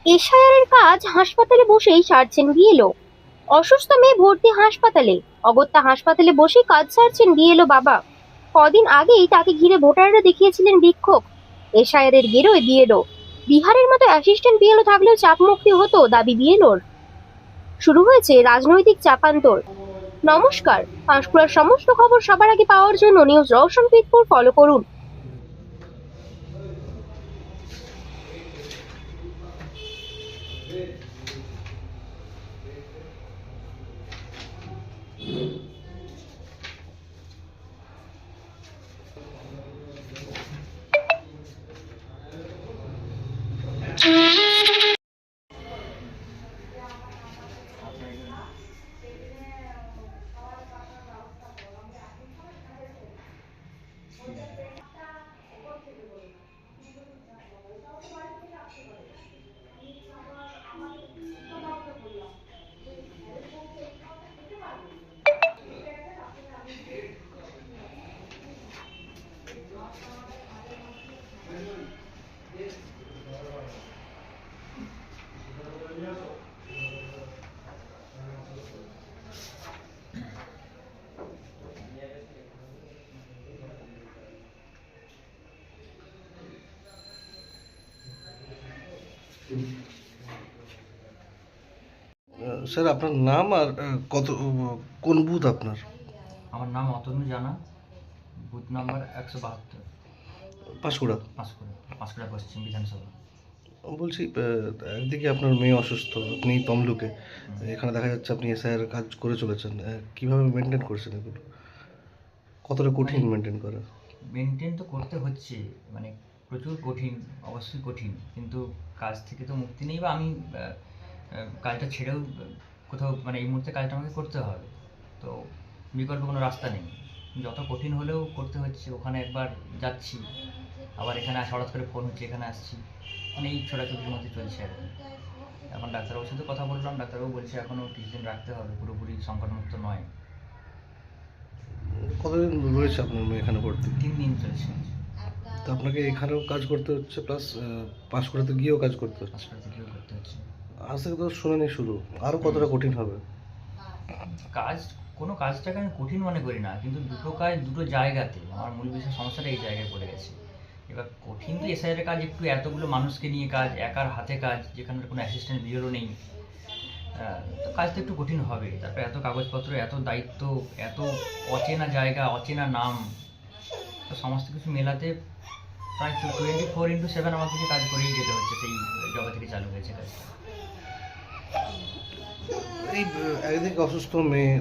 এশআইআরের কাজ হাসপাতালে বসেই সারছেন বিএলও। অসুস্থ মেয়ে ভর্তি হাসপাতালে, অগত্যা হাসপাতালে বসেই কাজ সারছেন বিএলও বাবা। কদিন আগেই তাকে ঘিরে ভোটাররা দেখিয়েছিলেন বিক্ষোভ। এশআইআরের গেরোয় বিএলও। বিহারের মতো অ্যাসিস্ট্যান্ট বিএলও থাকলেও চাপমুক্তি হতো দাবি বিএলওর। শুরু হয়েছে রাজনৈতিক চাপান্তর। নমস্কার, পাঁশকুড়ার সমস্ত খবর সবার আগে পাওয়ার জন্য নিউজ রওশন পিতপুর ফলো করুন। স্যার আপনার নাম আর কত কোন বুথ আপনার? আমার নাম অতনু জানা, বুথ নাম্বার 172, পাঁশকুড়া। পাঁশকুড়া পশ্চিম বিধানসভা। বলছি একদিকে আপনার মেয়ে অসুস্থ, আপনি তমলুকে, এখানে দেখা যাচ্ছে আপনি এসআইআর কাজ করে চলেছেন, কিভাবে মেনটেন করছেন এগুলো? কতটা কঠিন মেনটেন করা? মেনটেন তো করতে হচ্ছে, মানে প্রচুর কঠিন, অবশ্যই কঠিন, কিন্তু কাজ থেকে তো মুক্তি নেই, বা আমি কাজটা ছেড়েও কোথাও, মানে এই মুহূর্তে কাজটা আমাকে করতে হবে, তো বিকল্প কোনো রাস্তা নেই। যত কঠিন হলেও করতে হচ্ছে। ওখানে একবার যাচ্ছি, আবার এখানে হঠাৎ করে ফোন হচ্ছে, এখানে আসছি, মানে এই ছোটাছুটির মধ্যে চলছে আর কি। এখন ডাক্তারবাবুর সাথে কথা বললাম, ডাক্তারবাবু বলছে এখনও কিছুদিন রাখতে হবে, পুরোপুরি সংকটমুক্ত নয়। কতদিন রয়েছে আপনার মেয়ে এখানে ভর্তি? 3 দিন চলছে। তো আপনাকে এখানেও কাজ করতে হচ্ছে, প্লাস পাঁশকুড়াতে গিয়েও কাজ করতে হচ্ছে। হাসপাতাল থেকেও করতে হচ্ছে। আজ থেকে তো শুনানি শুরু, আরও কতটা কঠিন হবে? কাজ, কোনো কাজটাকে আমি কঠিন মনে করি না, কিন্তু দুটো কাজ দুটো জায়গাতে, আমার মূল বিষয় সমস্যাটা এই জায়গায় পড়ে গেছে। এবার কঠিন তো এসআইয়ের কাজ, একটু এতগুলো মানুষকে নিয়ে কাজ, একার হাতে কাজ, যেখানে কোনো অ্যাসিস্ট্যান্ট বিএলও নেই, তো কাজটা একটু কঠিন হবে। তারপরে এত কাগজপত্র, এত দায়িত্ব, এত অচেনা জায়গা, অচেনা নাম, তো সমস্ত কিছু মেলাতে প্রায় 24x7 আমাদেরকে কাজ করেই যেতে হচ্ছে, সেই জগা থেকে চালু হয়েছে কাজটা। এই একদিকে অসুস্থ মেয়ে,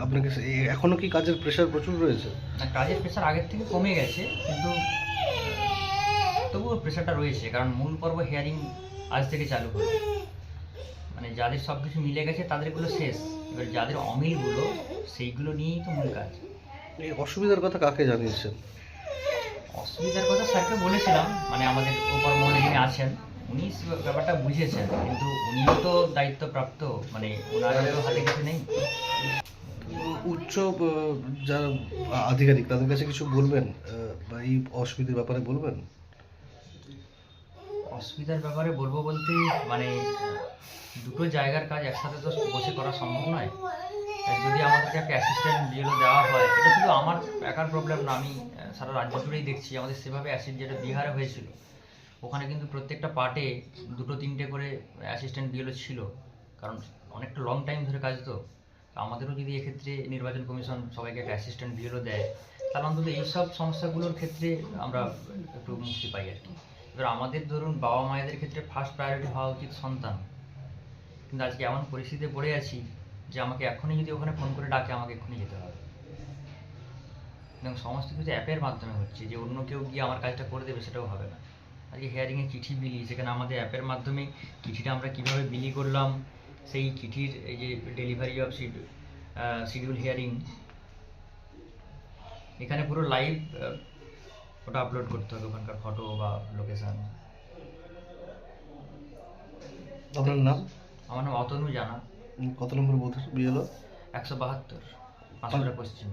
আপনাকে এখনো কি কাজের প্রেশার প্রচুর রয়েছে? না, কাজের প্রেশার আগের থেকে কমে গেছে, কিন্তু তবুও প্রেশারটা রয়েছে, কারণ মূল পর্ব হিয়ারিং আজ থেকে চালু হলো। মানে যাদের সব কিছু মিলে গেছে তাদেরগুলো শেষ, এবার যাদের অমিলগুলো, সেইগুলো নিয়েই তো মূল কাজ। এই অসুবিধার কথা কাকে জানিয়েছেন? অসুবিধার কথা স্যারকে বলেছিলাম, মানে আমাদের ওপর মহলে যিনি আছেন, উনি ব্যাপারটা বুঝেছেন, কিন্তু উনিও তো দায়িত্বপ্রাপ্ত, মানে ওনার হাতে কিছু নেই। উচ্চ যারা আধিকারিক তাদের কাছে কিছু বলবেন, বা এই অসুবিধার ব্যাপারে বলবেন? অসুবিধার ব্যাপারে বলবো বলতে, মানে দুটো জায়গার কাজ একসাথে তো বসে করা সম্ভব নয়। আর যদি আমাদেরকে একটা অ্যাসিস্ট্যান্ট বিএলও দেওয়া হয়, এটা শুধু আমার একার প্রবলেম না, আমি সারা রাজ্য জুড়েই দেখছি আমাদের সেভাবে অ্যাসিড, যেটা বিহারে হয়েছিল, ওখানে কিন্তু প্রত্যেকটা পার্টে 2-3টে করে অ্যাসিস্ট্যান্ট বিএলও ছিল, কারণ অনেকটা লং টাইম ধরে কাজ তো। আমাদেরও যদি এক্ষেত্রে নির্বাচন কমিশন সবাইকে একটা অ্যাসিস্ট্যান্ট বিএলও দেয়, তাহলে অন্তত এইসব সমস্যাগুলোর ক্ষেত্রে আমরা একটু মুক্তি পাই আর কি। এবার আমাদের ধরুন বাবা মায়েদের ক্ষেত্রে ফার্স্ট প্রায়োরিটি হওয়া উচিত সন্তান, কিন্তু আজকে এমন পরিস্থিতিতে পড়ে আছি যে আমাকে এখনই যদি ওখানে ফোন করে ডাকে, আমাকে এক্ষুনি যেতে হবে, এবং সমস্ত কিছু অ্যাপের মাধ্যমে হচ্ছে, যে অন্য কেউ গিয়ে আমার কাজটা করে দেবে সেটাও হবে না। আজকে হিয়ারিংয়ে চিঠি বিলি, সেখানে আমাদের অ্যাপের মাধ্যমে চিঠিটা আমরা কীভাবে বিলি করলাম, সেই চিঠির এই যে ডেলিভারি অফ শিডিউল হিয়ারিং, এখানে পুরো লাইভ ওটা আপলোড করতে হবে, ওখানকার ফটো বা লোকেশান। আপনার নাম? আমার নাম অতনু জানা। কত নম্বর বুথ বিএলও? 172, পাঁশকুড়া পশ্চিম।